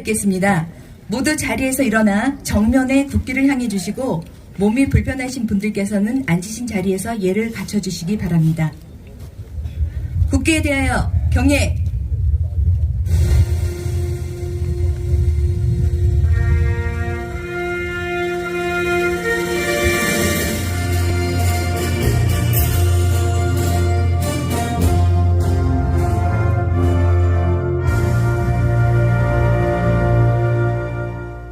있겠습니다. 모두 자리에서 일어나 정면에 국기를 향해 주시고 몸이 불편하신 분들께서는 앉으신 자리에서 예를 갖춰주시기 바랍니다. 국기에 대하여 경례!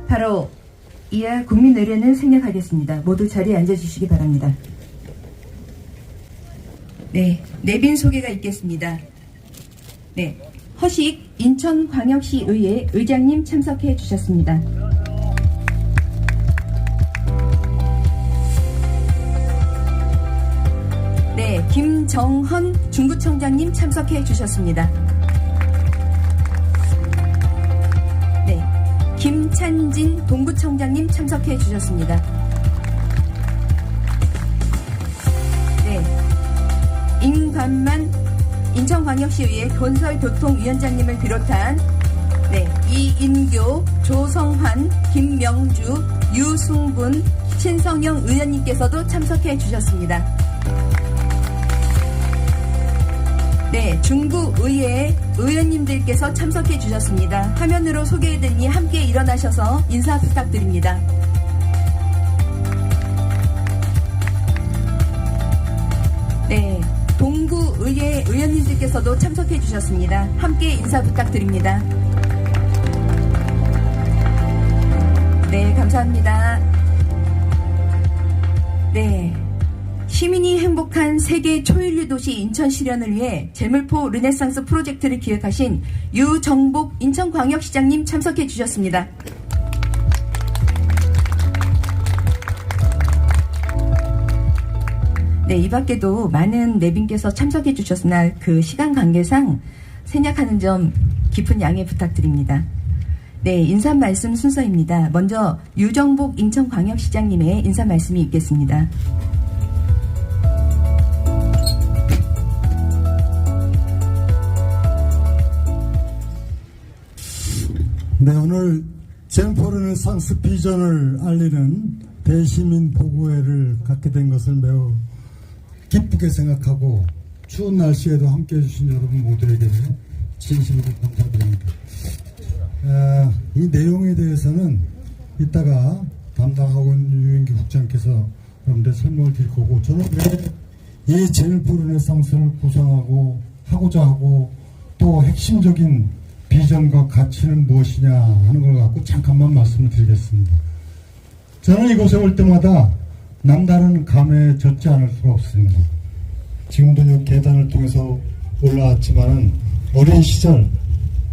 바로 이하 국민 의례는 생략하겠습니다. 모두 자리에 앉아주시기 바랍니다. 네, 내빈 소개가 있겠습니다. 네, 허식 인천광역시의회 의장님 참석해 주셨습니다. 네, 김정헌 중구청장님 참석해 주셨습니다. 김찬진 동구청장님 참석해 주셨습니다. 네, 임관만 인천광역시의회 건설교통위원장님을 비롯한 이인교, 조성환, 김명주, 유승분, 신성영 의원님께서도 참석해 주셨습니다. 네, 중구의회 의원님들께서 참석해 주셨습니다. 화면으로 소개해드리니 함께 일어나셔서 인사 부탁드립니다. 네, 동구의회 의원님들께서도 참석해 주셨습니다. 함께 인사 부탁드립니다. 네, 감사합니다. 네. 시민이 행복한 세계 초일류 도시 인천 실현을 위해 재물포 르네상스 프로젝트를 기획하신 유정복 인천광역시장님 참석해 주셨습니다. 네, 이 밖에도 많은 내빈께서 참석해 주셨으나 그 시간 관계상 생략하는 점 깊은 양해 부탁드립니다. 네, 인사 말씀 순서입니다. 먼저 유정복 인천광역시장님의 인사 말씀이 있겠습니다. 네, 오늘 재물포 르네상스 비전을 알리는 대시민 보고회를 갖게 된 것을 매우 기쁘게 생각하고 추운 날씨에도 함께해 주신 여러분 모두에게 진심으로 감사드립니다. 이 내용에 대해서는 이따가 담당하고 있는 유인기 국장께서 여러분들 설명을 드릴 거고, 저는 왜 이 재물포 르네상스를 구상하고 하고자 하고 또 핵심적인 비전과 가치는 무엇이냐 하는 걸 갖고 잠깐만 말씀을 드리겠습니다. 저는 이곳에 올 때마다 남다른 감에 젖지 않을 수가 없습니다. 지금도 이 계단을 통해서 올라왔지만은 어린 시절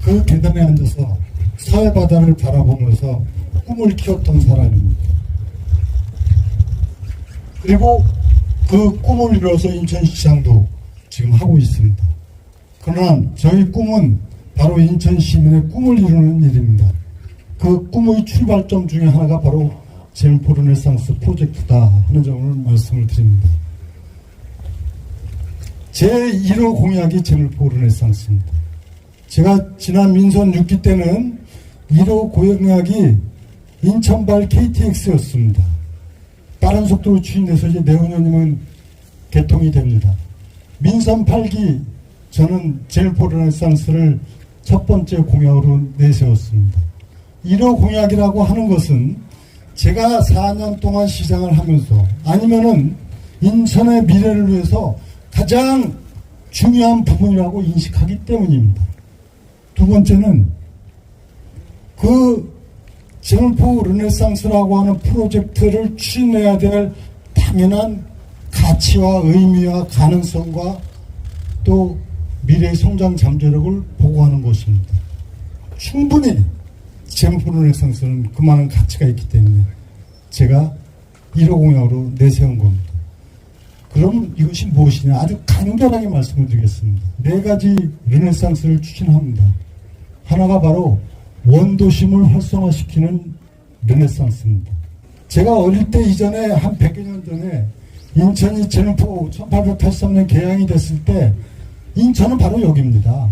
그 계단에 앉아서 사회바다를 바라보면서 꿈을 키웠던 사람입니다. 그리고 그 꿈을 이뤄서 인천시장도 지금 하고 있습니다. 그러나 저희 꿈은 바로 인천 시민의 꿈을 이루는 일입니다. 그 꿈의 출발점 중에 하나가 바로 재물포 르네상스 프로젝트다 하는 점을 말씀을 드립니다. 제 1호 공약이 재물포 르네상스입니다. 제가 지난 민선 6기 때는 1호 공약이 인천발 KTX였습니다. 빠른 속도로 추진돼서 이제 내후년이면 개통이 됩니다. 민선 8기 저는 재물포 르네상스를 첫 번째 공약으로 내세웠습니다. 1호 공약이라고 하는 것은 제가 4년 동안 시장을 하면서 아니면은 인천의 미래를 위해서 가장 중요한 부분이라고 인식하기 때문입니다. 두 번째는 그 재물포 르네상스라고 하는 프로젝트를 추진해야 될 당연한 가치와 의미와 가능성과 또 미래의 성장 잠재력을 보고하는 것입니다. 충분히 재물포 르네상스는 그만한 가치가 있기 때문에 제가 1호 공약으로 내세운 겁니다. 그럼 이것이 무엇이냐? 아주 간결하게 말씀을 드리겠습니다. 4가지 르네상스를 추진합니다. 하나가 바로 원도심을 활성화시키는 르네상스입니다. 제가 어릴 때 이전에 한 100여 년 전에 인천이 재물포 1883년 개항이 됐을 때 인천은 바로 여기입니다.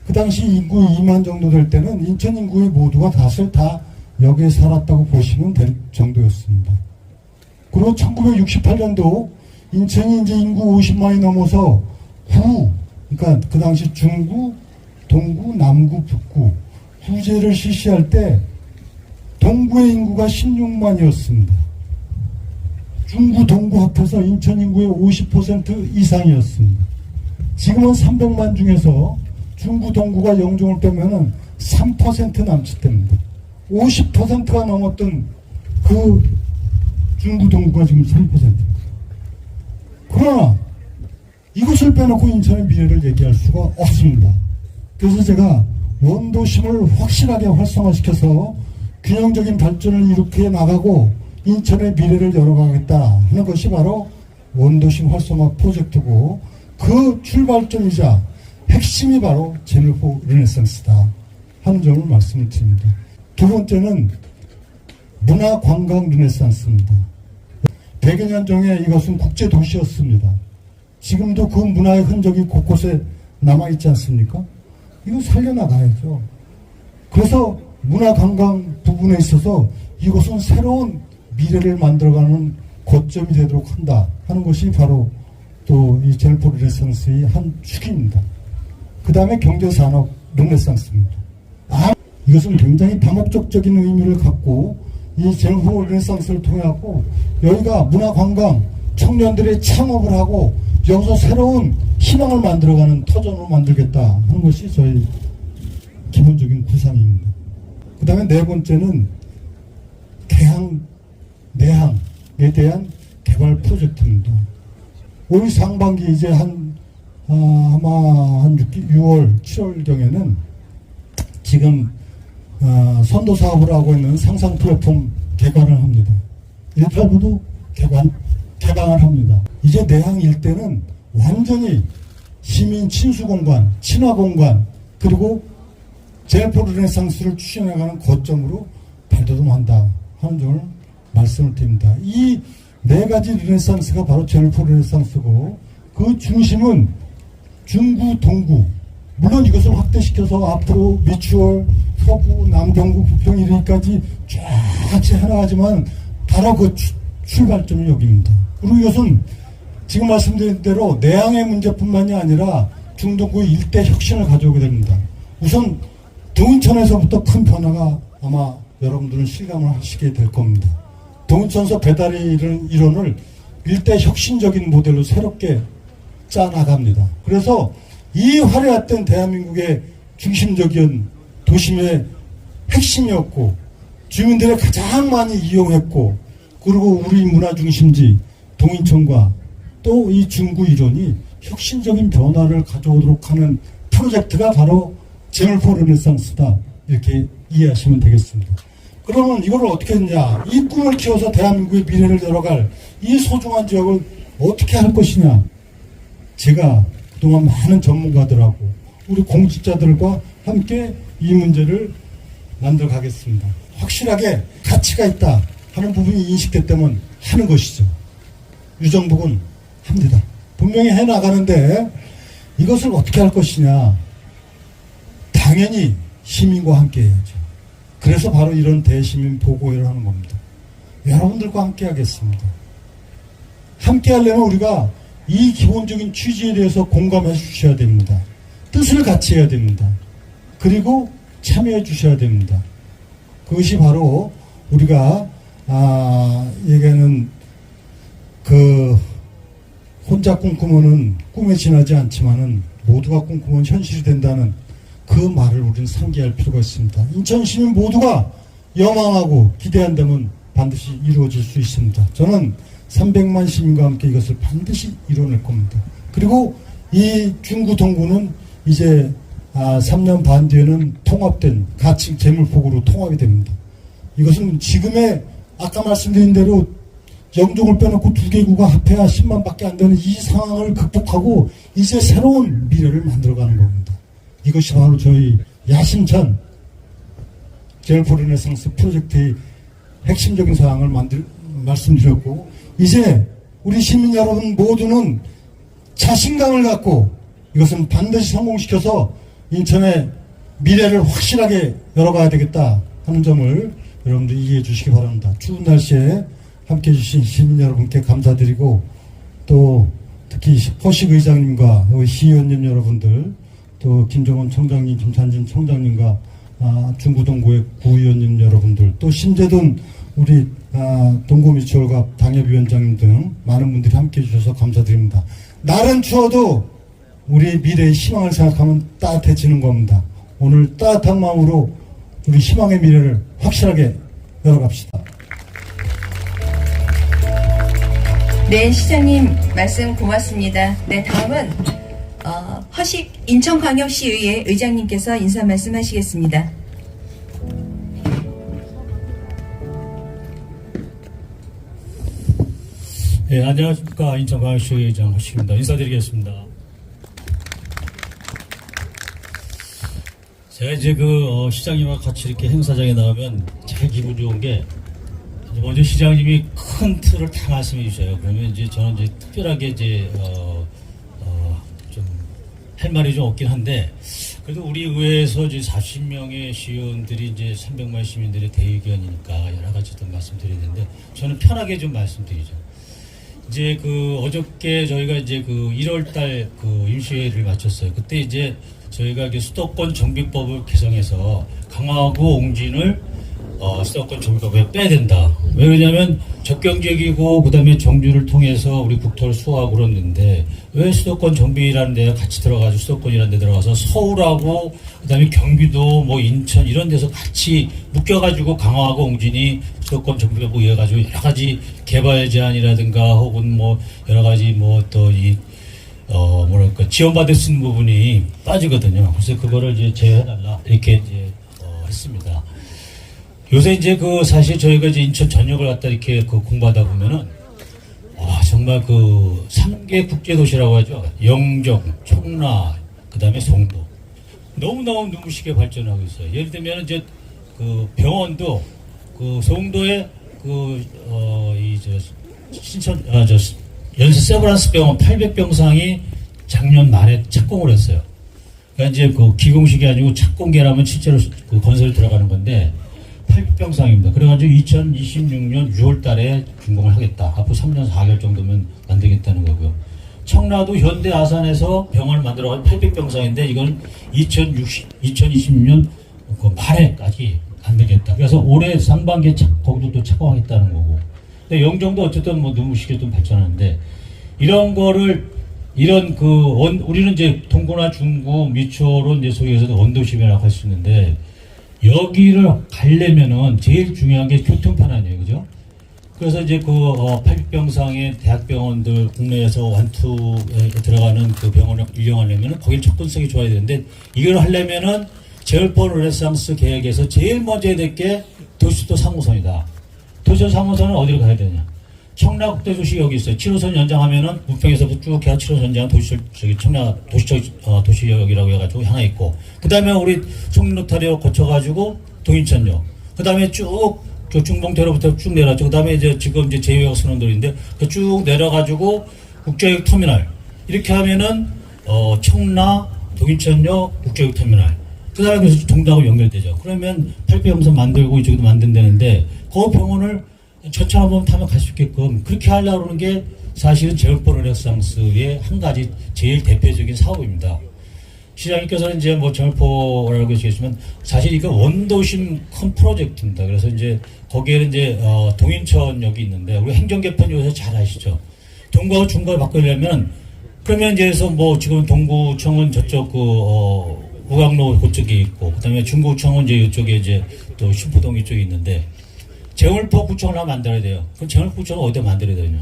그 당시 인구 2만 정도 될 때는 인천 인구의 모두가 사실 다 여기에 살았다고 보시면 될 정도였습니다. 그리고 1968년도 인천이 이제 인구 50만이 넘어서 그러니까 그 당시 중구, 동구, 남구, 북구 구제를 실시할 때 동구의 인구가 16만이었습니다. 중구, 동구 합해서 인천 인구의 50% 이상이었습니다. 지금은 300만 중에서 중구, 동구가 영종을 빼면은 3% 남짓됩니다. 50%가 넘었던 그 중구, 동구가 지금 3%입니다. 그러나 이것을 빼놓고 인천의 미래를 얘기할 수가 없습니다. 그래서 제가 원도심을 확실하게 활성화시켜서 균형적인 발전을 이룩해 나가고 인천의 미래를 열어가겠다 하는 것이 바로 원도심 활성화 프로젝트고, 그 출발점이자 핵심이 바로 제물포 르네상스다 하는 점을 말씀을 드립니다. 두 번째는 문화관광 르네상스입니다. 100여 년 전에 이것은 국제도시였습니다. 지금도 그 문화의 흔적이 곳곳에 남아있지 않습니까? 이거 살려나가야죠. 그래서 문화관광 부분에 있어서 이것은 새로운 미래를 만들어가는 거점이 되도록 한다 하는 것이 바로 또 이 제물포 르네상스의 한 축입니다. 그 다음에 경제산업 르네상스입니다. 이것은 굉장히 다목적적인 의미를 갖고 이 제물포 르네상스를 통해서 여기가 문화관광 청년들의 창업을 하고 여기서 새로운 희망을 만들어가는 터전으로 만들겠다 하는 것이 저희 기본적인 구상입니다. 그 다음에 네 번째는 내항에 대한 개발 프로젝트입니다. 올 상반기 이제 아마 한 6월, 7월경에는 지금 선도 사업을 하고 있는 상상 플랫폼 개관을 합니다. 189도 개방을 합니다. 이제 내항 일대는 완전히 시민 친수 공간, 친화 공간, 그리고 제물포 르네상스를 추진해가는 거점으로 발돋움한다 하는 점을 말씀을 드립니다. 이 네 가지 르네상스가 바로 제물포 르네상스고, 그 중심은 중구, 동구, 물론 이것을 확대시켜서 앞으로 미추홀, 서구, 남경구, 부평 이르기까지 쫙 해나가지만 바로 그 출발점이 여기입니다. 그리고 이것은 지금 말씀드린 대로 내항의 문제뿐만이 아니라 중동구 일대 혁신을 가져오게 됩니다. 우선 동인천에서부터 큰 변화가 아마 여러분들은 실감을 하시게 될 겁니다. 동인천서 배달의 이론을 일대 혁신적인 모델로 새롭게 짜나갑니다. 그래서 이 화려했던 대한민국의 중심적인 도심의 핵심이었고, 주민들이 가장 많이 이용했고, 그리고 우리 문화중심지 동인천과 또 이 중구 이론이 혁신적인 변화를 가져오도록 하는 프로젝트가 바로 제물포 르네상스다, 이렇게 이해하시면 되겠습니다. 그러면 이걸 어떻게 했냐, 이 꿈을 키워서 대한민국의 미래를 열어갈 이 소중한 지역을 어떻게 할 것이냐, 제가 그동안 많은 전문가들하고 우리 공직자들과 함께 이 문제를 만들어 가겠습니다. 확실하게 가치가 있다 하는 부분이 인식됐다면 하는 것이죠. 유정복은 합니다. 분명히 해나가는데 이것을 어떻게 할 것이냐, 당연히 시민과 함께 해야죠. 그래서 바로 이런 대시민 보고회를 하는 겁니다. 여러분들과 함께 하겠습니다. 함께 하려면 우리가 이 기본적인 취지에 대해서 공감해 주셔야 됩니다. 뜻을 같이 해야 됩니다. 그리고 참여해 주셔야 됩니다. 그것이 바로 우리가 얘기하는 혼자 꿈꾸면은 꿈에 지나지 않지만은 모두가 꿈꾸면 현실이 된다는 그 말을 우리는 상기할 필요가 있습니다. 인천 시민 모두가 여망하고 기대한다면 반드시 이루어질 수 있습니다. 저는 300만 시민과 함께 이것을 반드시 이뤄낼 겁니다. 그리고 이 중구 동구는 이제 3년 반 뒤에는 통합된 가칭 제물포구로 통합이 됩니다. 이것은 지금의 아까 말씀드린 대로 영종을 빼놓고 두 개구가 합해야 10만 밖에 안 되는 이 상황을 극복하고 이제 새로운 미래를 만들어가는 겁니다. 이것이 바로 저희 야심찬 제물포 르네상스 프로젝트의 핵심적인 사항을 말씀드렸고, 이제 우리 시민 여러분 모두는 자신감을 갖고 이것은 반드시 성공시켜서 인천의 미래를 확실하게 열어가야 되겠다 하는 점을 여러분들 이해해 주시기 바랍니다. 추운 날씨에 함께해 주신 시민 여러분께 감사드리고, 또 특히 허식 의장님과 시의원님 여러분들, 또 김정원 청장님, 김찬진 청장님과 중구동구의 구의원님 여러분들, 또 신재돈 우리 동구미추홀갑 당협위원장님 등 많은 분들이 함께해 주셔서 감사드립니다. 날은 추워도 우리 미래의 희망을 생각하면 따뜻해지는 겁니다. 오늘 따뜻한 마음으로 우리 희망의 미래를 확실하게 열어갑시다. 네, 시장님 말씀 고맙습니다. 네, 다음은 허식 인천광역시의회 의장님께서 인사 말씀하시겠습니다. 네, 안녕하십니까. 인천광역시 의장 허식입니다. 인사드리겠습니다. 제가 이제 시장님과 같이 이렇게 행사장에 나가면 제일 기분 좋은 게, 먼저 시장님이 큰 틀을 다 말씀해 주셔요. 그러면 이제 저는 이제 특별하게 이제 좀 할 말이 좀 없긴 한데, 그래도 우리 의회에서 이제 40명의 시의원들이 이제 300만 시민들의 대의견이니까 여러 가지 좀 말씀드려야 되는데, 저는 편하게 좀 말씀드리죠. 이제 어저께 저희가 이제 1월달 임시회의를 마쳤어요. 그때 이제 저희가 수도권 정비법을 개정해서 강화하고 옹진을 수도권 정비법에 빼야 된다. 왜 그러냐면 적경지역이고 그다음에 정주를 통해서 우리 국토를 수호하고 그랬는데, 왜 수도권 정비라는 데가 같이 들어가서 수도권이라는 데 들어가서 서울하고 그다음에 경기도 뭐 인천 이런 데서 같이 묶여가지고 강화하고 옹진이 수도권 정비법 이어가지고 여러 가지 개발 제한이라든가 혹은 뭐 여러 가지 뭐 또 뭐랄까 지원받을 수 있는 부분이 빠지거든요. 그래서 그거를 이제 제외해달라 이렇게 이제 했습니다. 요새 이제 사실 저희가 이제 인천 전역을 갖다 이렇게 공부하다 보면은, 정말 3개 국제도시라고 하죠. 영종, 청라, 그 다음에 송도. 너무너무 눈부시게 발전하고 있어요. 예를 들면 이제 병원도 송도에 연세 세브란스 병원 800병상이 작년 말에 착공을 했어요. 그러니까 이제 기공식이 아니고 착공계라면 실제로 건설에 들어가는 건데, 800병상입니다. 그래가지고 2026년 6월 달에 준공을 하겠다. 앞으로 3년 4개월 정도면 만들겠다는 거고요. 청라도 현대 아산에서 병원을 만들어가지고 800병상인데, 이건 2026년 말에까지 만들겠다. 그래서 올해 상반기에 거기도 또 착공하겠다는 거고. 근데 영종도 어쨌든 뭐 눈부시게 좀 발전하는데, 이런 거를, 우리는 이제 동구나 중구, 미추홀은 이제 소위에서도 원도심이라고 할 수 있는데, 여기를 가려면은 제일 중요한 게 교통편 아니에요, 그죠? 그래서 이제 800병상의 대학병원들 국내에서 완투에 들어가는 병원을 운영하려면은 거길 접근성이 좋아야 되는데, 이걸 하려면은 제올포 르네상스 계획에서 제일 먼저 해야 될 게 도시도 3호선이다. 도시도 3호선은 어디로 가야 되냐? 청라국제도시 여기 있어요. 7호선 연장하면은 부평에서부터 쭉 해서 7호선 연장 도시역이라고 해가지고 하나 있고, 그 다음에 우리 송림로타리を거쳐가지고 동인천역, 그 다음에 쭉 중봉대로부터 쭉 내려가지고, 그 다음에 이제 지금 이제 제2역 선원들인데 쭉 내려가지고 국제역 터미널, 이렇게 하면은 청라, 동인천역, 국제역 터미널, 그 다음에 그래서 동작으로 연결되죠. 그러면 800병상 만들고 이쪽에도 만든다는데, 그 병원을 전차 한번 타면 갈 수 있게끔 그렇게 하려고 하는 게 사실은 제올포 르네상스의 한 가지 제일 대표적인 사업입니다. 시장님께서는 이제 뭐 제올포라고 하시겠지만, 사실 이거 원도심 큰 프로젝트입니다. 그래서 이제 거기에는 이제 동인천역이 있는데, 우리 행정개편 요새 잘 아시죠? 동구하고 중구를 바꾸려면, 그러면 이제 뭐 지금 동구청은 저쪽 우강로 그쪽에 있고, 그 다음에 중구청은 이제 이쪽에 이제 또 신포동 이쪽에 있는데, 제올포 구청을 하나 만들어야 돼요. 그럼 제올포 구청을 어디다 만들어야 되냐?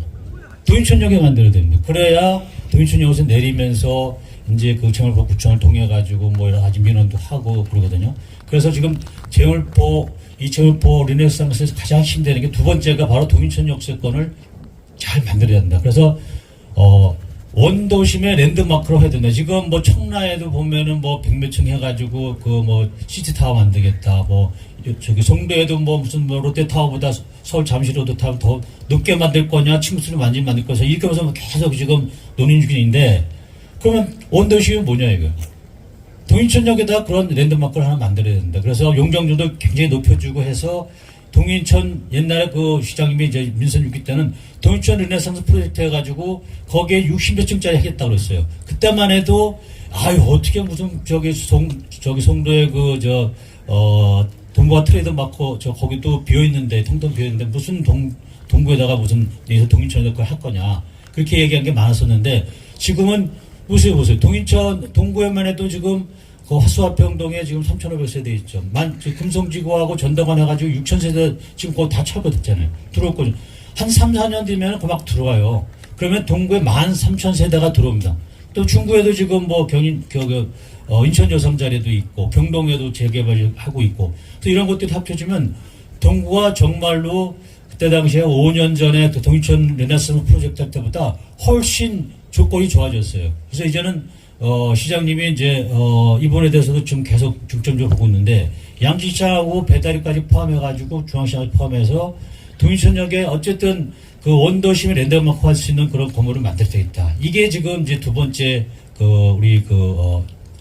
동인천역에 만들어야 됩니다. 그래야 동인천역에서 내리면서 이제 제올포 구청을 통해가지고 뭐 여러 가지 민원도 하고 그러거든요. 그래서 지금 제올포 르네상스에서 가장 힘드는 게 두 번째가 바로 동인천역 세권을 잘 만들어야 된다. 그래서 원도심의 랜드마크로 해야 된다. 지금 뭐 청라에도 보면은 뭐 백몇 층 해가지고 시티타워 만들겠다. 뭐 저기 송도에도 뭐 무슨 뭐 롯데타워보다 서울 잠실로드타워 더 높게 만들 거냐, 층수를 많이 만들 거냐, 이렇게 해서 계속 지금 논의 중인데, 그러면 원도심은 뭐냐 이거? 동인천역에다 그런 랜드마크를 하나 만들어야 된다. 그래서 용적률도 굉장히 높여주고 해서 동인천 옛날에 그 시장님이 이제 민선 6기 때는 동인천 르네상스 프로젝트 해가지고 거기에 60몇 층짜리 하겠다고 그랬어요. 그때만 해도 아유 어떻게 무슨 저기 송도에 동구와 트레이드 마커 거기 또 비어 있는데 텅텅 비어 있는데 무슨 동구에다가 무슨 여기서 동인천에다 그걸 할 거냐 그렇게 얘기한 게 많았었는데 지금은 보세요. 동구에만 해도 지금 그 화수화평동에 지금 3,500세대 있죠. 금성지구하고 전덕원 해가지고 6,000세대 지금 그거 다 철거됐잖아요. 들어올 거죠. 한 3, 4년 뒤면 그 막 들어와요. 그러면 동구에 13,000세대가 들어옵니다. 또 중구에도 지금 뭐 인천 여성자리도 있고 경동에도 재개발하고 있고 또 이런 것들이 합쳐지면 동구가 정말로 그때 당시에 5년 전에 그 동인천 르네상스 프로젝트 할 때보다 훨씬 조건이 좋아졌어요. 그래서 이제는 시장님이 이제 이번에 대해서도 좀 계속 중점적으로 보고 있는데 양지시장하고 배다리까지 포함해가지고 중앙시장을 포함해서 동인천역에 어쨌든 그 원도심의 랜드마크 할 수 있는 그런 건물을 만들 수 있다. 이게 지금 이제 두 번째 우리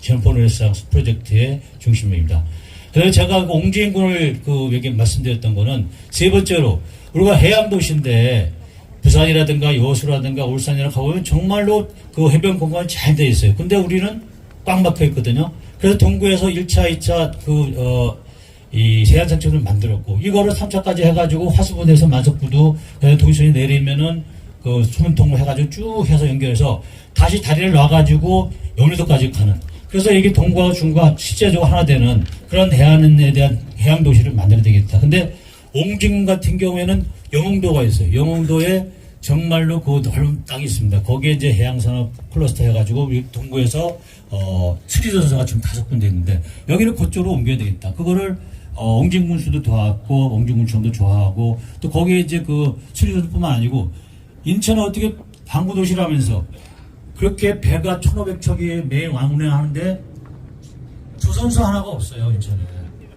제너퍼 르네상스 프로젝트의 중심입니다. 그래서 제가 옹진군을 얘기 말씀드렸던 거는 세 번째로 우리가 해양 도시인데 부산이라든가 여수라든가 울산이라 가보면 정말로 그 해변 공간이 잘 돼 있어요. 근데 우리는 꽉 막혀 있거든요. 그래서 동구에서 1차, 2차 이 해안산책을 만들었고 이거를 3차까지 해가지고 화수분에서 만석부두 동천이 내리면은 그 수문통로 해가지고 쭉 해서 연결해서 다시 다리를 놔가지고 영리도까지 가는. 그래서 이게 동구와 중구가 실제적으로 하나 되는 그런 해안에 대한 해양 도시를 만들어야 되겠다. 근데 옹진군 같은 경우에는 영흥도가 있어요. 영흥도에 정말로 그 넓은 땅이 있습니다. 거기에 이제 해양산업 클러스터 해가지고 우리 동구에서 수리전소가 지금 5군데 있는데 여기를 그쪽으로 옮겨야 되겠다. 그거를 옹진군수도 도왔고 옹진군청도 좋아하고 또 거기에 이제 그 수리전소뿐만 아니고 인천은 어떻게 방구도시라면서 그렇게 배가 1,500척이 매일 운행하는데 조선소 하나가 없어요 인천에.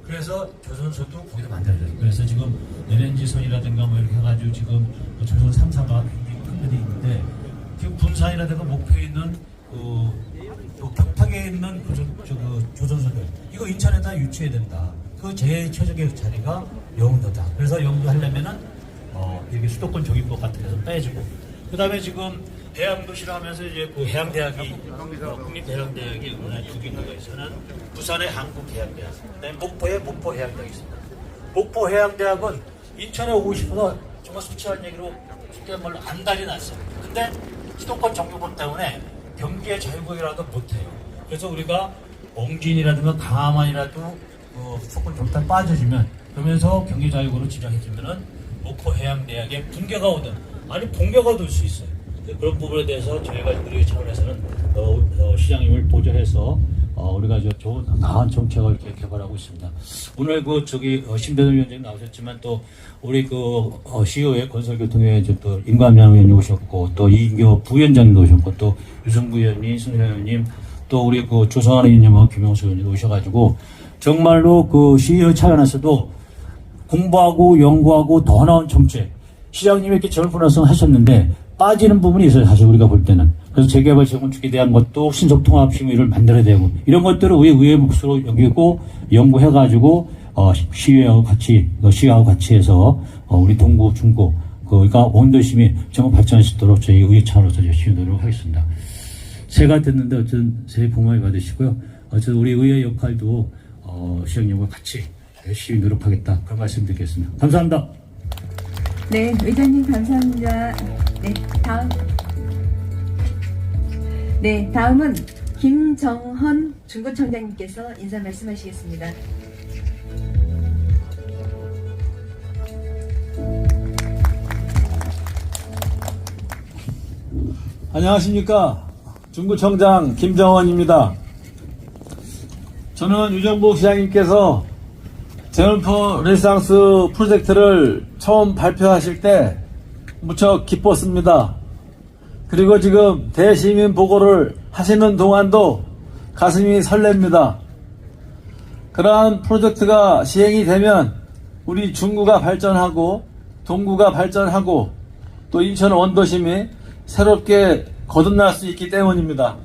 그래서 조선소도 거기다 만들어야 돼요. 그래서 지금 NNG선이라든가 뭐 이렇게 해가지고 지금 조선 3사가 굉장히 큰 데이 있는데 지금 군산이라든가 목표에 있는 또 격탁에 있는 조선소들 이거 인천에다 유치해야 된다. 그 제일 최적의 자리가 영흥도다. 그래서 영흥도 하려면은 이렇게 수도권 정입법 같은 데서 빼주고 그 다음에 지금 해양도시를 하면서 이제 그 해양대학이 국립해양대학이 이번에 2개 있는 거 있어요. 부산의 한국해양대학, 그다음에 목포의 목포해양대학이 있습니다. 목포해양대학은 인천에 오고 싶어서 정말 수치한 얘기로 쉽게 말로 안달이 났어요. 근데 수도권 정규법 때문에 경기의 자유국이라도 못해요. 그래서 우리가 옹진이라든가 강화만이라도 수도권 정딱 빠져주면 그러면서 경기 자유국으로 지정해주면은 목포해양대학에 분계가 오든 아니 본계가 올 수 있어요. 그런 부분에 대해서 저희가 우리 차원에서는 시장님을 보조해서 우리가 좋은 나은 정책을 이렇게 개발하고 있습니다. 오늘 심대동 위원장님 나오셨지만 또 우리 CEO의 건설교통회 또 임관장 위원님 오셨고 또 이인교 부위원장님도 오셨고 또 유성부 위원님, 신현 위원님 또 우리 조성환 의원님하고 김영수 의원님 오셔가지고 정말로 CEO 차원에서도 공부하고 연구하고 더 나은 정책 시장님이 이렇게 젊은화성 하셨는데 빠지는 부분이 있어요. 사실 우리가 볼 때는. 그래서 재개발 재건축에 대한 것도 신속통합심의를 만들어야 되고 이런 것들을 의회 몫으로 여기고 연구해가지고 시의하고 같이 해서 우리 동구 중구 그러니까 원도심이 정말 발전할 수 있도록 저희 의회 차원에서 열심히 노력하겠습니다. 새가 됐는데 어쨌든 새해 복 많이 받으시고요. 어쨌든 우리 의회 역할도 시장님과 같이 열심히 노력하겠다 그런 말씀 드리겠습니다. 감사합니다. 네, 의장님 감사합니다. 다음은 김정헌 중구청장님께서 인사 말씀하시겠습니다. 안녕하십니까. 중구청장 김정헌입니다. 저는 유정복 시장님께서 제너퍼 르네상스 프로젝트를 처음 발표하실 때 무척 기뻤습니다. 그리고 지금 대시민 보고를 하시는 동안도 가슴이 설렙니다. 그러한 프로젝트가 시행이 되면 우리 중구가 발전하고 동구가 발전하고 또 인천 원도심이 새롭게 거듭날 수 있기 때문입니다.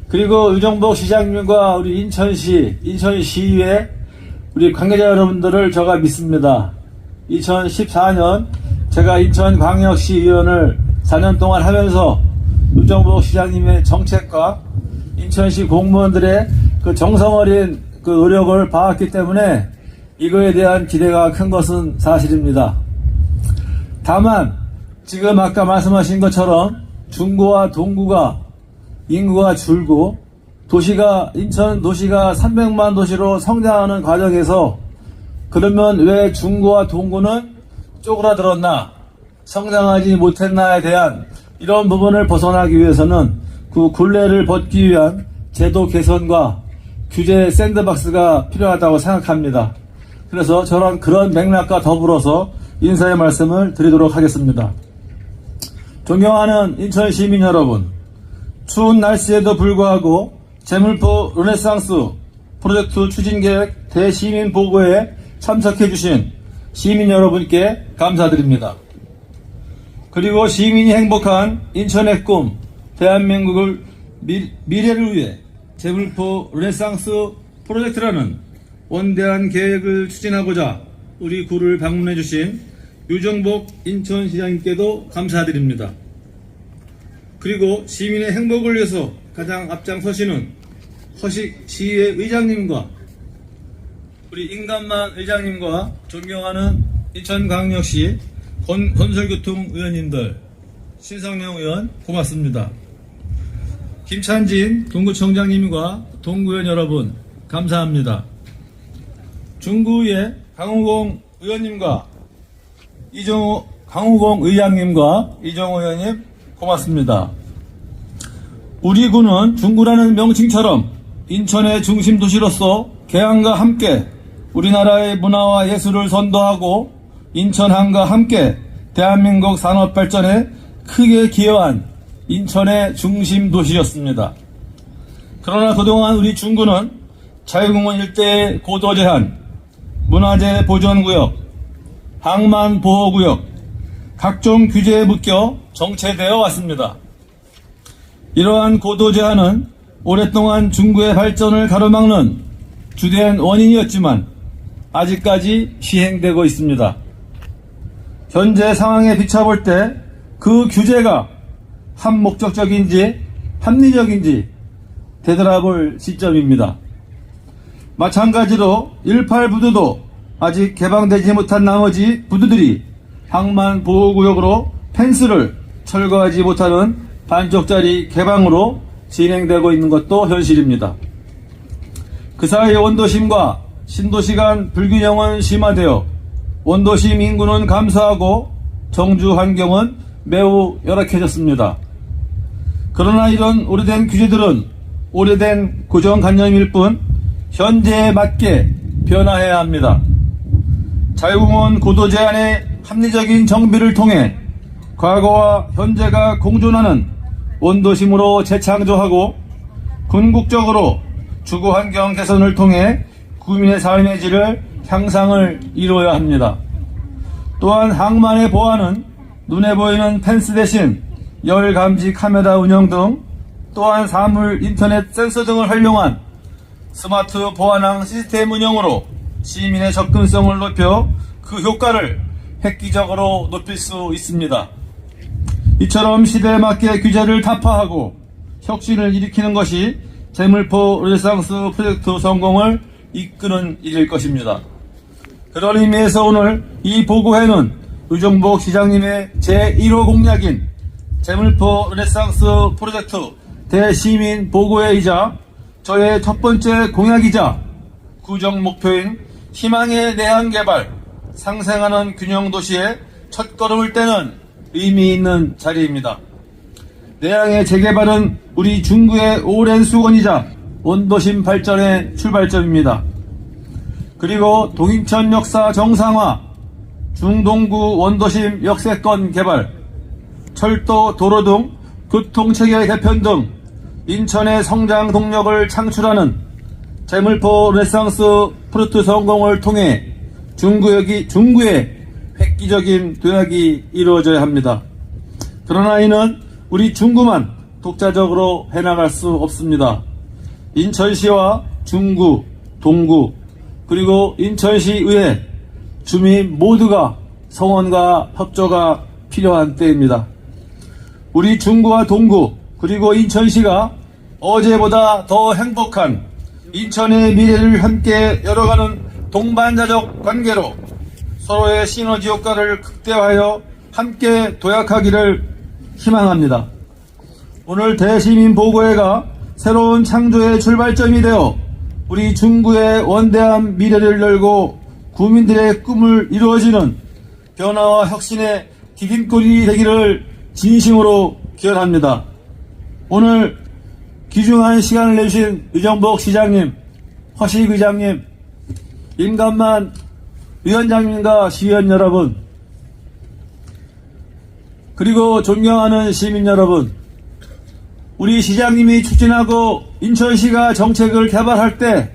그리고 유정복 시장님과 우리 인천시의회 우리 관계자 여러분들을 제가 믿습니다. 2014년 제가 인천광역시 의원을 4년 동안 하면서 유정복 시장님의 정책과 인천시 공무원들의 그 정성 어린 그 노력을 봐왔기 때문에 이거에 대한 기대가 큰 것은 사실입니다. 다만 지금 아까 말씀하신 것처럼 중구와 동구가 인구가 줄고 인천 도시가 300만 도시로 성장하는 과정에서 그러면 왜 중구와 동구는 쪼그라들었나, 성장하지 못했나에 대한 이런 부분을 벗어나기 위해서는 그 굴레를 벗기 위한 제도 개선과 규제 샌드박스가 필요하다고 생각합니다. 그래서 저는 그런 맥락과 더불어서 인사의 말씀을 드리도록 하겠습니다. 존경하는 인천 시민 여러분, 추운 날씨에도 불구하고 제물포 르네상스 프로젝트 추진계획 대시민 보고에 참석해 주신 시민 여러분께 감사드립니다. 그리고 시민이 행복한 인천의 꿈, 대한민국을 미래를 위해 제물포 르네상스 프로젝트라는 원대한 계획을 추진하고자 우리 구를 방문해 주신 유정복 인천시장님께도 감사드립니다. 그리고 시민의 행복을 위해서 가장 앞장서시는 허식 시의회 의장님과 우리 임감만 의장님과 존경하는 인천광역시 건설교통 의원님들, 신성령 의원 고맙습니다. 김찬진 동구청장님과 동구의원 여러분 감사합니다. 중구의 강우공 의원님과 강우공 의장님과 이정호 의원님 고맙습니다. 우리 구는 중구라는 명칭처럼 인천의 중심 도시로서 개항과 함께 우리나라의 문화와 예술을 선도하고 인천항과 함께 대한민국 산업 발전에 크게 기여한 인천의 중심 도시였습니다. 그러나 그동안 우리 중구는 자유공원 일대의 고도 제한, 문화재 보존구역, 항만 보호구역, 각종 규제에 묶여 정체되어 왔습니다. 이러한 고도 제한은 오랫동안 중구의 발전을 가로막는 주된 원인이었지만 아직까지 시행되고 있습니다. 현재 상황에 비춰볼 때 그 규제가 한목적적인지 합리적인지 되돌아볼 시점입니다. 마찬가지로 18부두도 아직 개방되지 못한 나머지 부두들이 항만 보호구역으로 펜스를 철거하지 못하는 반쪽짜리 개방으로 진행되고 있는 것도 현실입니다. 그 사이 원도심과 신도시 간 불균형은 심화되어 원도심 인구는 감소하고 정주 환경은 매우 열악해졌습니다. 그러나 이런 오래된 규제들은 오래된 고정관념일 뿐 현재에 맞게 변화해야 합니다. 자유공원 고도 제한의 합리적인 정비를 통해 과거와 현재가 공존하는 원도심으로 재창조하고 궁극적으로 주거환경 개선을 통해 구민의 삶의 질을 향상을 이루어야 합니다. 또한 항만의 보안은 눈에 보이는 펜스 대신 열 감지 카메라 운영 등 또한 사물 인터넷 센서 등을 활용한 스마트 보안항 시스템 운영으로 시민의 접근성을 높여 그 효과를 획기적으로 높일 수 있습니다. 이처럼 시대에 맞게 규제를 타파하고 혁신을 일으키는 것이 제물포 르네상스 프로젝트 성공을 이끄는 일일 것입니다. 그런 의미에서 오늘 이 보고회는 유정복 시장님의 제1호 공약인 제물포 르네상스 프로젝트 대시민 보고회이자 저의 첫 번째 공약이자 구정 목표인 희망의 내한 개발, 상생하는 균형 도시의 첫걸음을 떼는 의미 있는 자리입니다. 내양의 재개발은 우리 중구의 오랜 수건이자 원도심 발전의 출발점입니다. 그리고 동인천 역사 정상화, 중동구 원도심 역세권 개발, 철도, 도로 등 교통체계 개편 등 인천의 성장 동력을 창출하는 제물포 르네상스 프로젝트 성공을 통해 중구의 획기적인 도약이 이루어져야 합니다. 그러나 이는 우리 중구만 독자적으로 해나갈 수 없습니다. 인천시와 중구, 동구, 그리고 인천시의회, 주민 모두가 성원과 협조가 필요한 때입니다. 우리 중구와 동구, 그리고 인천시가 어제보다 더 행복한 인천의 미래를 함께 열어가는 동반자적 관계로 서로의 시너지 효과를 극대화하여 함께 도약하기를 희망합니다. 오늘 대시민 보고회가 새로운 창조의 출발점이 되어 우리 중구의 원대한 미래를 열고 구민들의 꿈을 이루어지는 변화와 혁신의 디딤돌이 되기를 진심으로 기원합니다. 오늘 귀중한 시간을 내주신 의정복 시장님, 허식 의장님, 임감만 위원장님과 시의원 여러분, 그리고 존경하는 시민 여러분, 우리 시장님이 추진하고 인천시가 정책을 개발할 때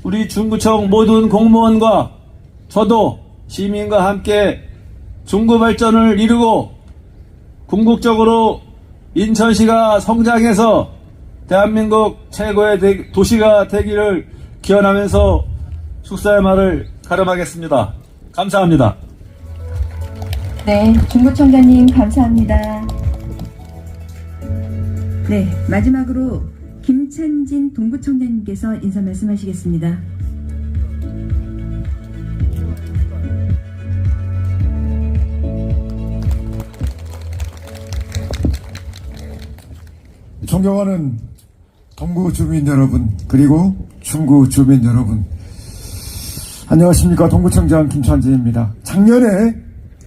우리 중구청 모든 공무원과 저도 시민과 함께 중구 발전을 이루고 궁극적으로 인천시가 성장해서 대한민국 최고의 도시가 되기를 기원하면서 축사의 말을 가름하겠습니다. 감사합니다. 네, 중구청장님 감사합니다. 네, 마지막으로 김찬진 동구청장님께서 인사 말씀하시겠습니다. 존경하는 동구 주민 여러분, 그리고 중구 주민 여러분, 안녕하십니까. 동구청장 김찬진입니다. 작년에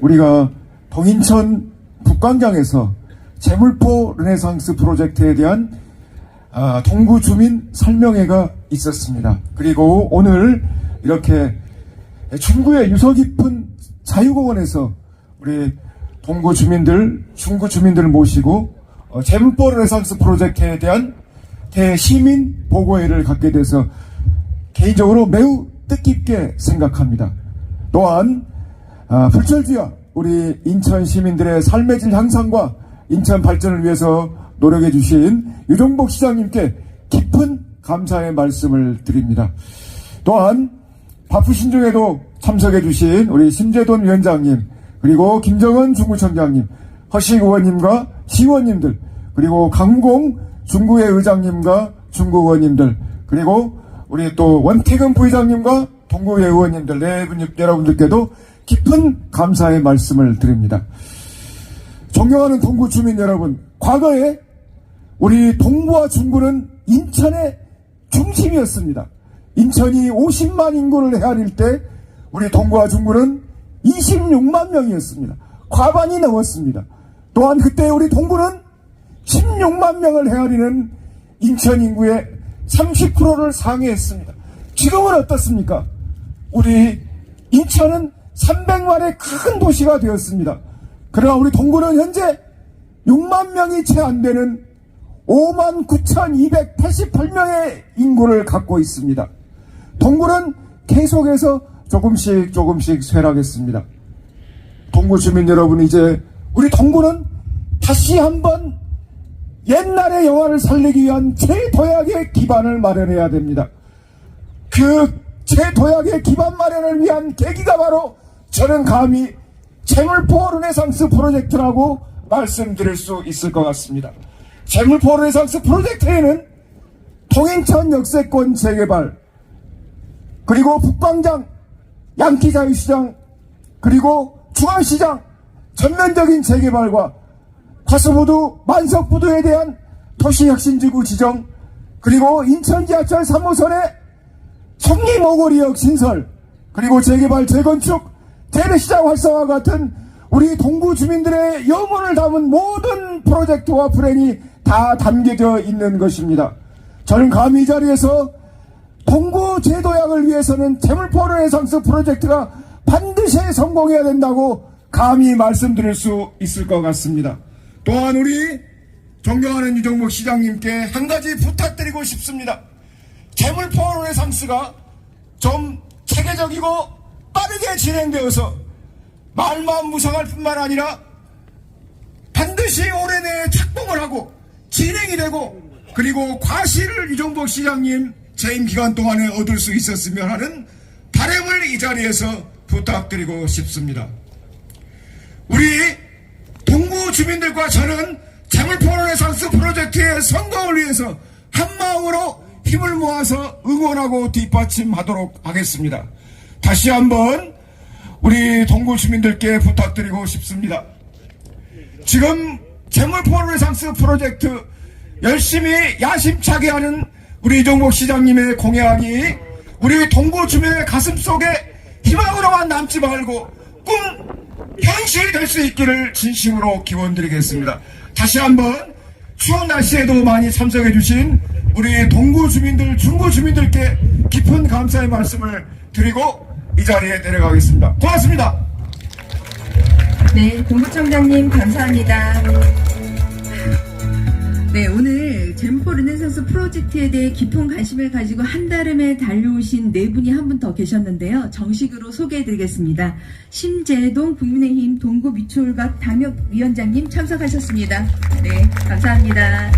우리가 동인천 북광장에서 제물포 르네상스 프로젝트에 대한 동구 주민 설명회가 있었습니다. 그리고 오늘 이렇게 중구의 유서 깊은 자유공원에서 우리 동구 주민들, 중구 주민들을 모시고 제물포 르네상스 프로젝트에 대한 대시민 보고회를 갖게 돼서 개인적으로 매우 뜻깊게 생각합니다. 또한 불철주야 우리 인천 시민들의 삶의 질 향상과 인천 발전을 위해서 노력해 주신 유정복 시장님께 깊은 감사의 말씀을 드립니다. 또한 바쁘신 중에도 참석해 주신 우리 심재돈 위원장님, 그리고 김정은 중구청장님, 허식 의원님과 시의원님들, 그리고 강공 중구의 의장님과 중구 의원님들, 그리고 우리 또 원태근 부의장님과 동구의 의원님들, 네 분 여러분들께도 깊은 감사의 말씀을 드립니다. 존경하는 동구 주민 여러분, 과거에 우리 동구와 중구는 인천의 중심이었습니다. 인천이 50만 인구를 헤아릴 때 우리 동구와 중구는 26만 명이었습니다. 과반이 넘었습니다. 또한 그때 우리 동구는 16만 명을 헤아리는 인천 인구의 30%를 상회했습니다. 지금은 어떻습니까? 우리 인천은 300만의 큰 도시가 되었습니다. 그러나 우리 동구는 현재 6만 명이 채 안 되는 59,288명의 인구를 갖고 있습니다. 동구는 계속해서 조금씩 쇠락했습니다. 동구 주민 여러분, 이제 우리 동구는 다시 한번 옛날의 영화를 살리기 위한 재도약의 기반을 마련해야 됩니다. 그 재도약의 기반 마련을 위한 계기가 바로 저는 감히 제물포 르네상스 프로젝트라고 말씀드릴 수 있을 것 같습니다. 제물포 르네상스 프로젝트에는 동인천 역세권 재개발, 그리고 북광장, 양키자유시장, 그리고 중앙시장 전면적인 재개발과 과수부두, 만석부두에 대한 도시혁신지구 지정, 그리고 인천지하철 3호선의 성림오거리역 신설, 그리고 재개발, 재건축, 재래시장 활성화 같은 우리 동구 주민들의 염원을 담은 모든 프로젝트와 플랜이 다 담겨져 있는 것입니다. 저는 감히 이 자리에서 동구 재도약을 위해서는 제물포 르네상스 프로젝트가 반드시 성공해야 된다고 감히 말씀드릴 수 있을 것 같습니다. 또한 우리 존경하는 유정복 시장님께 한 가지 부탁드리고 싶습니다. 제물포 르네상스가 좀 체계적이고 빠르게 진행되어서 말만 무성할 뿐만 아니라 반드시 올해 내에 착공을 하고 진행이 되고 그리고 과실을 이종복 시장님 재임 기간 동안에 얻을 수 있었으면 하는 바람을 이 자리에서 부탁드리고 싶습니다. 우리 동구 주민들과 저는 재물포 르네상스 프로젝트의 성공을 위해서 한마음으로 힘을 모아서 응원하고 뒷받침하도록 하겠습니다. 다시 한번 우리 동구 주민들께 부탁드리고 싶습니다. 지금 재물포 르네상스 프로젝트 열심히 야심차게 하는 우리 이종복 시장님의 공약이 우리 동구 주민의 가슴속에 희망으로만 남지 말고 꿈 현실이 될 수 있기를 진심으로 기원드리겠습니다. 다시 한번 추운 날씨에도 많이 참석해 주신 우리 동구 주민들, 중구 주민들께 깊은 감사의 말씀을 드리고 이 자리에 내려가겠습니다. 고맙습니다. 네, 동구청장님 감사합니다. 네, 오늘 재물포 르네상스 프로젝트에 대해 깊은 관심을 가지고 한달음에 달려오신 네 분이 한 분 더 계셨는데요. 정식으로 소개해드리겠습니다. 심재동 국민의힘 동구 미추홀갑 당협위원장님 참석하셨습니다. 네, 감사합니다.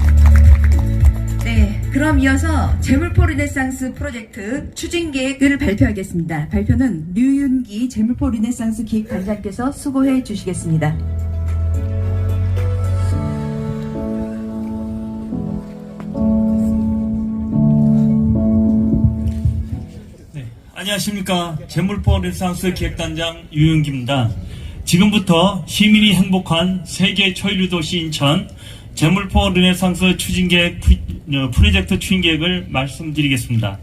네, 그럼 이어서 재물포 르네상스 프로젝트 추진 계획을 발표하겠습니다. 발표는 류윤기 재물포 르네상스 기획단장께서 수고해 주시겠습니다. 안녕하십니까. 재물포 르네상스 기획단장 유윤기입니다. 지금부터 시민이 행복한 세계 초일류 도시 인천 재물포 르네상스 추진계획 프로젝트 추진계획을 말씀드리겠습니다.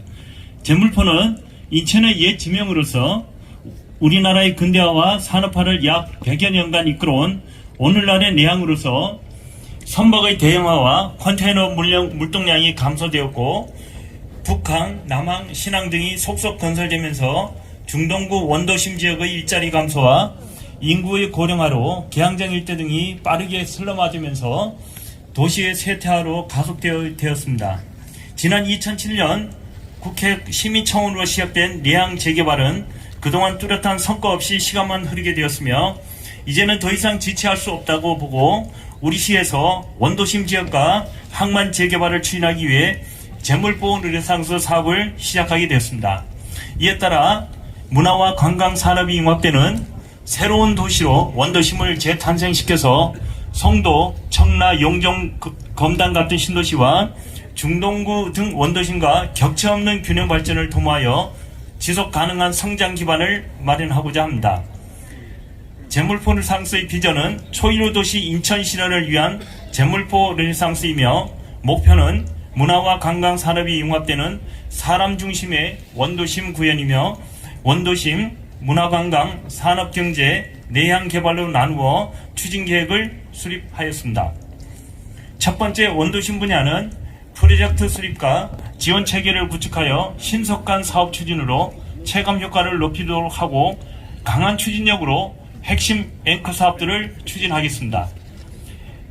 재물포는 인천의 옛 지명으로서 우리나라의 근대화와 산업화를 약 100여 년간 이끌어온 오늘날의 내항으로서 선박의 대형화와 컨테이너 물동량이 감소되었고 북항, 남항, 신항 등이 속속 건설되면서 중동부 원도심 지역의 일자리 감소와 인구의 고령화로 계양정 일대 등이 빠르게 슬럼화되면서 도시의 쇠퇴화로 가속되었습니다. 지난 2007년 국회 시민청원으로 시작된 내항 재개발은 그동안 뚜렷한 성과 없이 시간만 흐르게 되었으며 이제는 더 이상 지체할 수 없다고 보고 우리 시에서 원도심 지역과 항만 재개발을 추진하기 위해 재물포 르네상스 사업을 시작하게 되었습니다. 이에 따라 문화와 관광 산업이 융합되는 새로운 도시로 원도심을 재탄생시켜서 송도, 청라, 용정, 검단 같은 신도시와 중동구 등 원도심과 격차 없는 균형 발전을 도모하여 지속 가능한 성장 기반을 마련하고자 합니다. 재물포 르네상스의 비전은 초일류 도시 인천 실현을 위한 재물포 르네상스이며 목표는 문화와 관광 산업이 융합되는 사람 중심의 원도심 구현이며 원도심, 문화관광, 산업경제, 내향 개발로 나누어 추진 계획을 수립하였습니다. 첫 번째 원도심 분야는 프로젝트 수립과 지원 체계를 구축하여 신속한 사업 추진으로 체감 효과를 높이도록 하고 강한 추진력으로 핵심 앵커 사업들을 추진하겠습니다.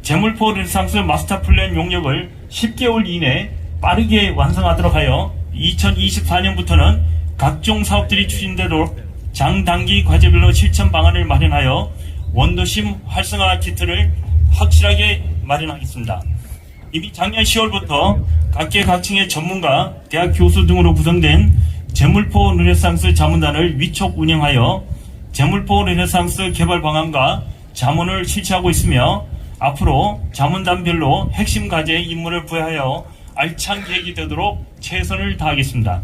재물포 르네상스 마스터 플랜 용역을 10개월 이내 빠르게 완성하도록 하여 2024년부터는 각종 사업들이 추진되도록 장단기 과제별로 실천 방안을 마련하여 원도심 활성화 키트를 확실하게 마련하겠습니다. 이미 작년 10월부터 각계각층의 전문가, 대학 교수 등으로 구성된 재물포 르네상스 자문단을 위촉 운영하여 재물포 르네상스 개발 방안과 자문을 실시하고 있으며 앞으로 자문단별로 핵심 과제에 임무를 부여하여 알찬 계획이 되도록 최선을 다하겠습니다.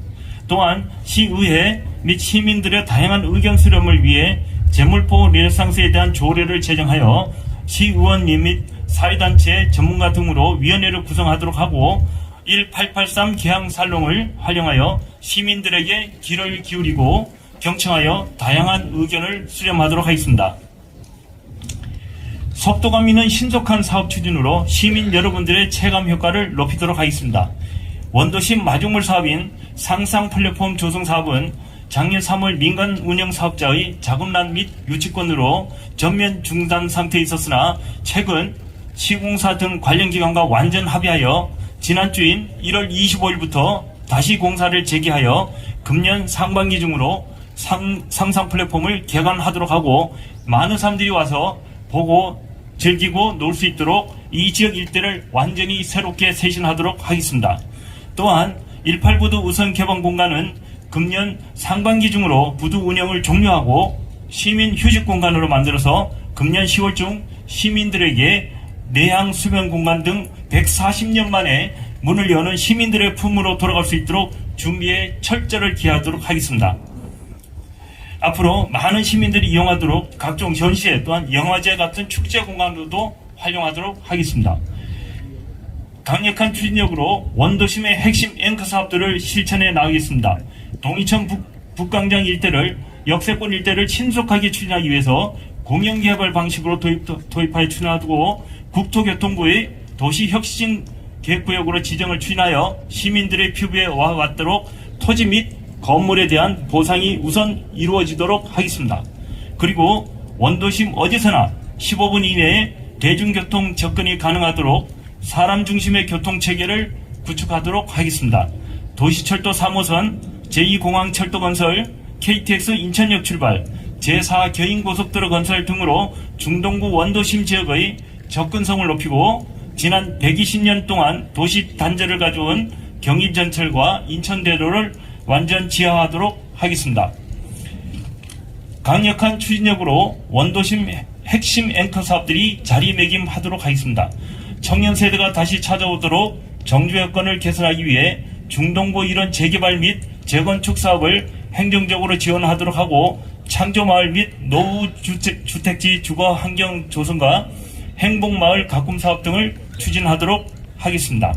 또한 시의회 및 시민들의 다양한 의견 수렴을 위해 재물포 르네상스에 대한 조례를 제정하여 시의원님 및 사회단체 전문가 등으로 위원회를 구성하도록 하고 1883 개항살롱을 활용하여 시민들에게 귀를 기울이고 경청하여 다양한 의견을 수렴하도록 하겠습니다. 속도감 있는 신속한 사업 추진으로 시민 여러분들의 체감 효과를 높이도록 하겠습니다. 원도심 마중물 사업인 상상 플랫폼 조성 사업은 작년 3월 민간 운영 사업자의 자금난 및 유치권으로 전면 중단 상태에 있었으나 최근 시공사 등 관련 기관과 완전 합의하여 지난주인 1월 25일부터 다시 공사를 재개하여 금년 상반기 중으로 상상 플랫폼을 개관하도록 하고 많은 사람들이 와서 보고 즐기고 놀 수 있도록 이 지역 일대를 완전히 새롭게 쇄신하도록 하겠습니다. 또한 18부두 우선 개방 공간은 금년 상반기 중으로 부두 운영을 종료하고 시민 휴식 공간으로 만들어서 금년 10월 중 시민들에게 내양 수변 공간 등 140년 만에 문을 여는 시민들의 품으로 돌아갈 수 있도록 준비에 철저를 기하도록 하겠습니다. 앞으로 많은 시민들이 이용하도록 각종 전시회 또한 영화제 같은 축제 공간으로도 활용하도록 하겠습니다. 강력한 추진력으로 원도심의 핵심 앵커 사업들을 실천해 나가겠습니다. 동이천 북광장 일대를 역세권 일대를 신속하게 추진하기 위해서 공영개발 방식으로 도입하여 추진하고 국토교통부의 도시혁신 계획구역으로 지정을 추진하여 시민들의 피부에 와닿도록 토지 및 건물에 대한 보상이 우선 이루어지도록 하겠습니다. 그리고 원도심 어디서나 15분 이내에 대중교통 접근이 가능하도록 사람 중심의 교통체계를 구축하도록 하겠습니다. 도시철도 3호선, 제2공항철도 건설, KTX 인천역 출발, 제4 경인고속도로 건설 등으로 중동부 원도심 지역의 접근성을 높이고 지난 120년 동안 도시 단절을 가져온 경인전철과 인천대로를 완전 지하화하도록 하겠습니다. 강력한 추진력으로 원도심 핵심 앵커 사업들이 자리매김하도록 하겠습니다. 청년 세대가 다시 찾아오도록 정주 여건을 개선하기 위해 중동부 이런 재개발 및 재건축 사업을 행정적으로 지원하도록 하고 창조마을 및 노후 주택지 주거 환경 조성과 행복마을 가꿈 사업 등을 추진하도록 하겠습니다.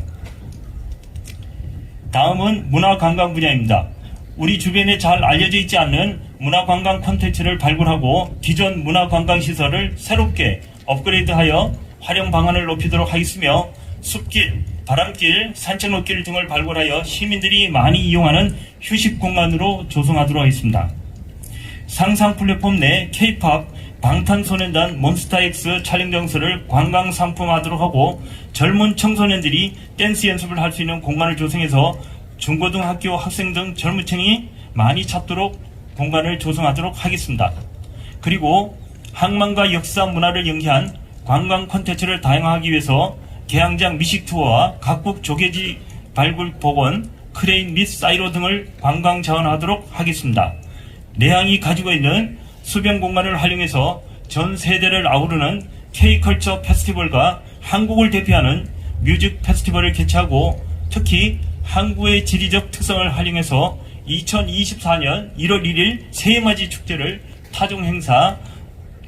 다음은 문화관광 분야입니다. 우리 주변에 잘 알려져 있지 않는 문화관광 콘텐츠를 발굴하고 기존 문화관광시설을 새롭게 업그레이드하여 활용 방안을 높이도록 하겠으며 숲길, 바람길, 산책로길 등을 발굴하여 시민들이 많이 이용하는 휴식 공간으로 조성하도록 하겠습니다. 상상 플랫폼 내 K-POP, 방탄소년단 몬스타엑스 촬영 장소를 관광 상품화하도록 하고 젊은 청소년들이 댄스 연습을 할 수 있는 공간을 조성해서 중고등학교 학생 등 젊은 층이 많이 찾도록 공간을 조성하도록 하겠습니다. 그리고 항만과 역사 문화를 연계한 관광 콘텐츠를 다양화하기 위해서 개항장 미식 투어와 각국 조개지 발굴 복원, 크레인 및 사이로 등을 관광 자원하도록 하겠습니다. 내항이 가지고 있는 수변 공간을 활용해서 전 세대를 아우르는 K컬처 페스티벌과 한국을 대표하는 뮤직 페스티벌을 개최하고 특히 항구의 지리적 특성을 활용해서 2024년 1월 1일 새해맞이 축제를 타종 행사,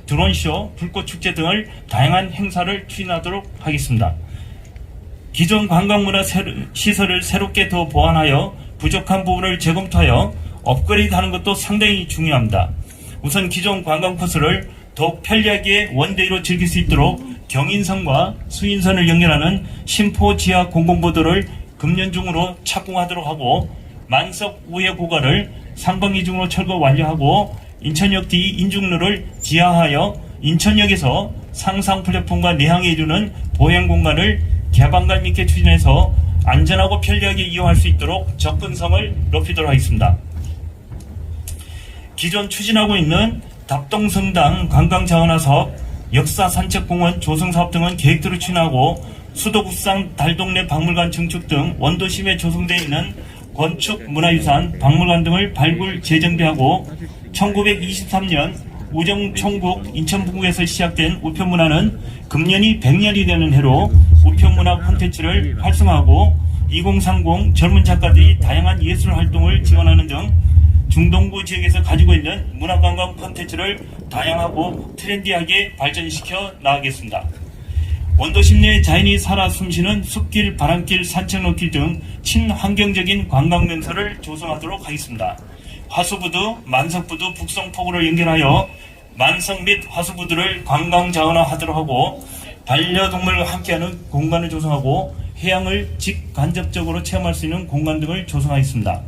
드론쇼, 불꽃축제 등을 다양한 행사를 추진하도록 하겠습니다. 기존 관광문화 시설을 새롭게 더 보완하여 부족한 부분을 재검토하여 업그레이드하는 것도 상당히 중요합니다. 우선 기존 관광 코스를 더욱 편리하게 원데이로 즐길 수 있도록 경인선과 수인선을 연결하는 신포 지하 공공보도를 금년 중으로 착공하도록 하고 만석 우회 고가를 상반기 중으로 철거 완료하고 인천역 뒤 인중로를 지하하여 인천역에서 상상 플랫폼과 내항해주는 보행 공간을 개방감 있게 추진해서 안전하고 편리하게 이용할 수 있도록 접근성을 높이도록 하겠습니다. 기존 추진하고 있는 답동성당 관광자원화 사업, 역사 산책공원 조성 사업 등은 계획대로 추진하고 수도국산 달동네 박물관 증축 등 원도심에 조성되어 있는 건축 문화유산 박물관 등을 발굴 재정비하고 1923년 우정총국 인천북구에서 시작된 우편문화는 금년이 100년이 되는 해로 우편문화 콘텐츠를 활성화하고 2030 젊은 작가들이 다양한 예술 활동을 지원하는 등 중동부 지역에서 가지고 있는 문화관광 콘텐츠를 다양하고 트렌디하게 발전시켜 나가겠습니다. 원도심 내 자연이 살아 숨쉬는 숲길, 바람길, 산책로길 등 친환경적인 관광명소를 조성하도록 하겠습니다. 화수부두, 만석부두, 북성포구를 연결하여 만석 및 화수부두를 관광자원화하도록 하고 반려동물과 함께하는 공간을 조성하고 해양을 직간접적으로 체험할 수 있는 공간 등을 조성하겠습니다.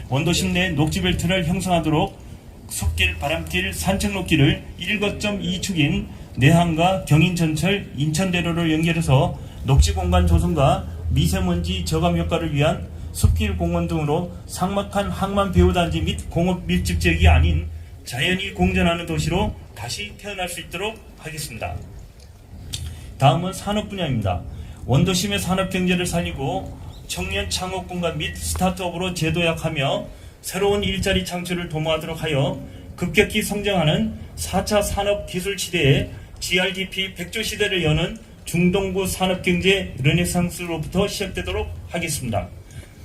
원도심 내 녹지벨트를 형성하도록 숲길, 바람길, 산책로길을 1.2축인 내항과 경인전철, 인천대로를 연결해서 녹지공간 조성과 미세먼지 저감 효과를 위한 숲길 공원 등으로 삭막한 항만 배후단지 및 공업 밀집 지역이 아닌 자연이 공존하는 도시로 다시 태어날 수 있도록 하겠습니다. 다음은 산업 분야입니다. 원도심의 산업 경제를 살리고 청년 창업 공간 및 스타트업으로 재도약하며 새로운 일자리 창출을 도모하도록 하여 급격히 성장하는 4차 산업 기술 시대에 GRDP 100조 시대를 여는 중동부 산업경제 르네상스로부터 시작되도록 하겠습니다.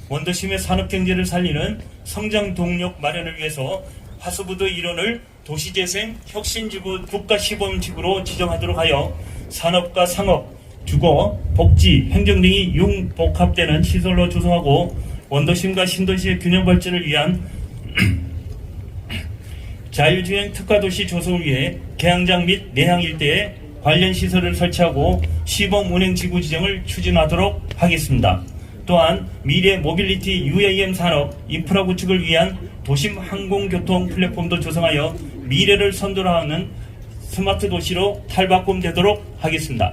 원도심의 산업경제를 살리는 성장 동력 마련을 위해서 화수부도 일원을 도시재생 혁신지구 국가시범지구로 지정하도록 하여 산업과 상업, 주거, 복지, 행정 등이 융복합되는 시설로 조성하고 원도심과 신도시의 균형 발전을 위한 자율주행 특화도시 조성을 위해 개항장 및 내항 일대에 관련 시설을 설치하고 시범 운행 지구 지정을 추진하도록 하겠습니다. 또한 미래 모빌리티 UAM 산업 인프라 구축을 위한 도심 항공교통 플랫폼도 조성하여 미래를 선도하는 스마트 도시로 탈바꿈되도록 하겠습니다.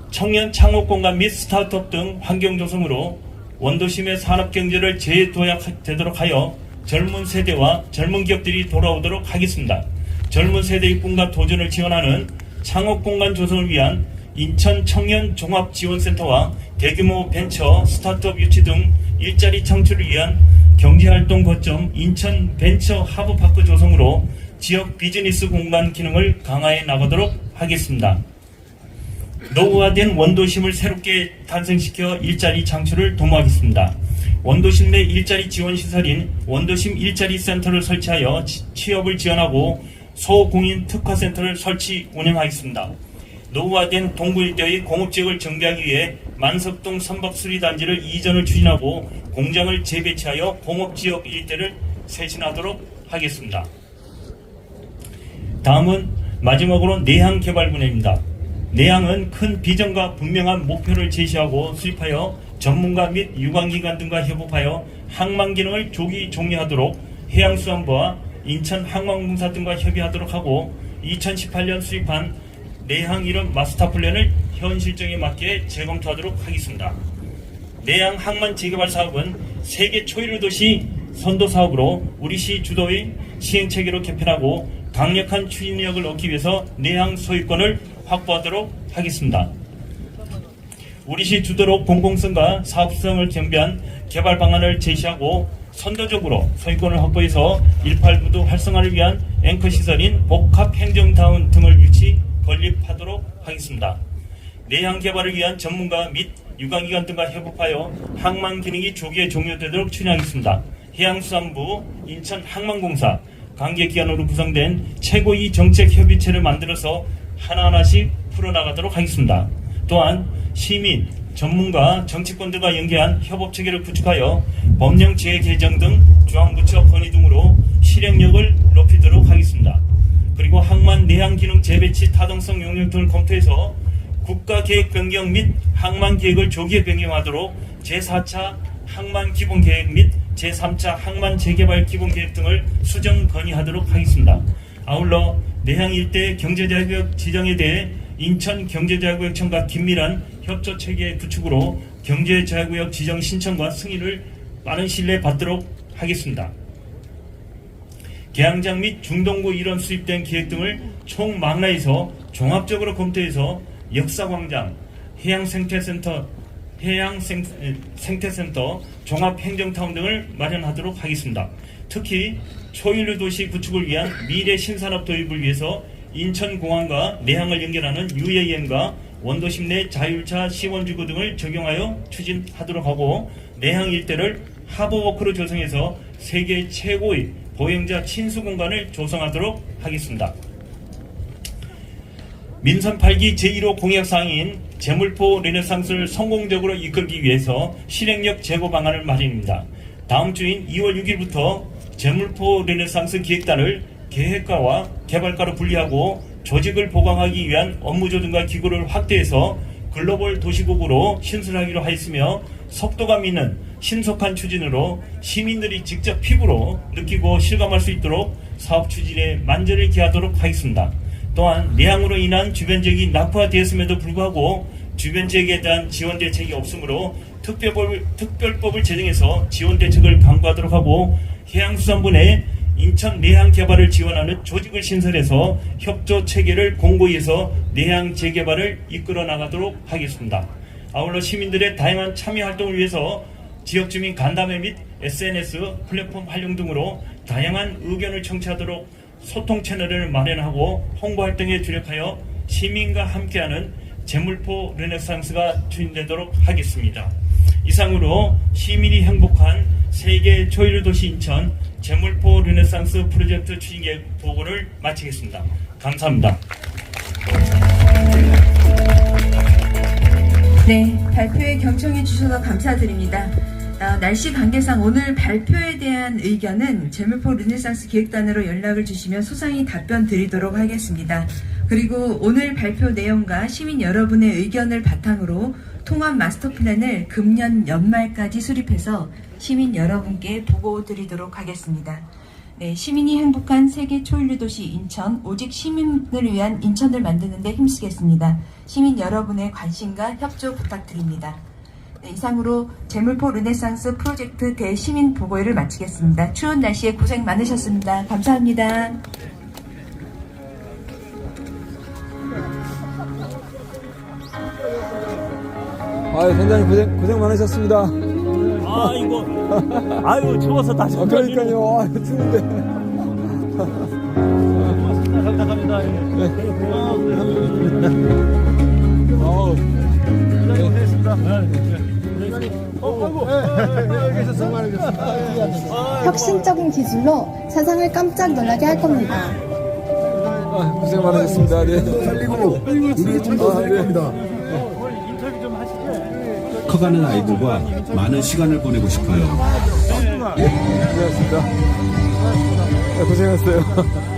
청년 창업 공간 및 스타트업 등 환경 조성으로 원도심의 산업 경제를 재도약되도록 하여 젊은 세대와 젊은 기업들이 돌아오도록 하겠습니다. 젊은 세대의 꿈과 도전을 지원하는 창업 공간 조성을 위한 인천 청년 종합지원센터와 대규모 벤처 스타트업 유치 등 일자리 창출을 위한 경제활동 거점 인천 벤처 하브파크 조성으로 지역 비즈니스 공간 기능을 강화해 나가도록 하겠습니다. 노후화된 원도심을 새롭게 탄생시켜 일자리 창출을 도모하겠습니다. 원도심 내 일자리 지원 시설인 원도심 일자리 센터를 설치하여 취업을 지원하고 소공인 특화센터를 설치 운영하겠습니다. 노후화된 동부 일대의 공업지역을 정비하기 위해 만석동 선박수리단지를 이전을 추진하고 공장을 재배치하여 공업지역 일대를 쇄신하도록 하겠습니다. 다음은 마지막으로 내항 개발 분야입니다. 내항은 큰 비전과 분명한 목표를 제시하고 수립하여 전문가 및 유관기관 등과 협업하여 항만 기능을 조기 종료하도록 해양수산부와 인천항만공사 등과 협의하도록 하고 2018년 수립한 내항 이름 마스터 플랜을 현 실정에 맞게 재검토하도록 하겠습니다. 내항 항만 재개발 사업은 세계 초일류 도시 선도 사업으로 우리시 주도의 시행체계로 개편하고 강력한 추진력을 얻기 위해서 내항 소유권을 확보하도록 하겠습니다. 우리시 주도로 공공성과 사업성을 겸비한 개발 방안을 제시하고 선도적으로 소유권을 확보해서 189도 활성화를 위한 앵커 시설인 복합행정타운 등을 유치 건립하도록 하겠습니다. 내항 개발을 위한 전문가 및 유관기관 등과 협업하여 항만 기능이 조기에 종료되도록 추진하겠습니다. 해양수산부, 인천항만공사, 관계기관으로 구성된 최고위 정책협의체를 만들어서 하나하나씩 풀어나가도록 하겠습니다. 또한 시민, 전문가, 정치권들과 연계한 협업체계를 구축하여 법령제해 개정 등 중앙부처 건의 등으로 실행력을 높이도록 하겠습니다. 그리고 항만 내항 기능 재배치 타당성 용역 등을 검토해서 국가계획 변경 및 항만 계획을 조기에 변경하도록 제4차 항만 기본계획 및 제3차 항만 재개발 기본계획 등을 수정 건의하도록 하겠습니다. 아울러 내항 일대 경제자유구역 지정에 대해 인천경제자유구역청과 긴밀한 협조체계 구축으로 경제자유구역 지정 신청과 승인을 빠른 시일 내에 받도록 하겠습니다. 개항장 및 중동부 일원 수립된 계획 등을 총망라해서 종합적으로 검토해서 역사광장, 해양생태센터, 종합행정타운 등을 마련하도록 하겠습니다. 특히 초일류 도시 구축을 위한 미래 신산업 도입을 위해서 인천공항과 내항을 연결하는 UAM과 원도심 내 자율차 시원지구 등을 적용하여 추진하도록 하고 내항 일대를 하버워크로 조성해서 세계 최고의 보행자 친수 공간을 조성하도록 하겠습니다. 민선 8기 제1호 공약사항인 제물포 르네상스를 성공적으로 이끌기 위해서 실행력 제고 방안을 마련입니다. 다음 주인 2월 6일부터 제물포 르네상스 기획단을 계획가와 개발가로 분리하고 조직을 보강하기 위한 업무 조정과 기구를 확대해서 글로벌 도시국으로 신설하기로 하였으며 속도감 있는 신속한 추진으로 시민들이 직접 피부로 느끼고 실감할 수 있도록 사업 추진에 만전을 기하도록 하겠습니다. 또한 내항으로 인한 주변 지역이 낙후화되었음에도 불구하고 주변 지역에 대한 지원 대책이 없으므로 특별법을 제정해서 지원 대책을 강구하도록 하고 해양수산부 내 인천 내항 개발을 지원하는 조직을 신설해서 협조 체계를 공고히 해서 내항 재개발을 이끌어 나가도록 하겠습니다. 아울러 시민들의 다양한 참여 활동을 위해서 지역주민 간담회 및 SNS 플랫폼 활용 등으로 다양한 의견을 청취하도록 소통 채널을 마련하고 홍보 활동에 주력하여 시민과 함께하는 제물포 르네상스가 추진되도록 하겠습니다. 이상으로 시민이 행복한 세계 초일류 도시 인천 제물포 르네상스 프로젝트 추진 계획 보고를 마치겠습니다. 감사합니다. 네, 발표에 경청해 주셔서 감사드립니다. 날씨 관계상 오늘 발표에 대한 의견은 제물포 르네상스 기획단으로 연락을 주시면 소상히 답변 드리도록 하겠습니다. 그리고 오늘 발표 내용과 시민 여러분의 의견을 바탕으로 통합 마스터 플랜을 금년 연말까지 수립해서 시민 여러분께 보고 드리도록 하겠습니다. 네, 시민이 행복한 세계 초일류 도시 인천, 오직 시민을 위한 인천을 만드는 데 힘쓰겠습니다. 시민 여러분의 관심과 협조 부탁드립니다. 네, 이상으로 제물포 르네상스 프로젝트 대시민 보고회를 마치겠습니다. 추운 날씨에 고생 많으셨습니다. 감사합니다. 선장님 고생 많으셨습니다. 아유 추워서 다시 그러니까요. 추운데. 감사합니다. 혁신적인 기술로 세상을 깜짝 놀라게 할 겁니다. 고생 많으셨습니다. 네. 살리고 우리 좀더 살릴 겁니다. 커가는 아이들과 많은 시간을 보내고 싶어요. 고생하셨습니다. 고생했어요.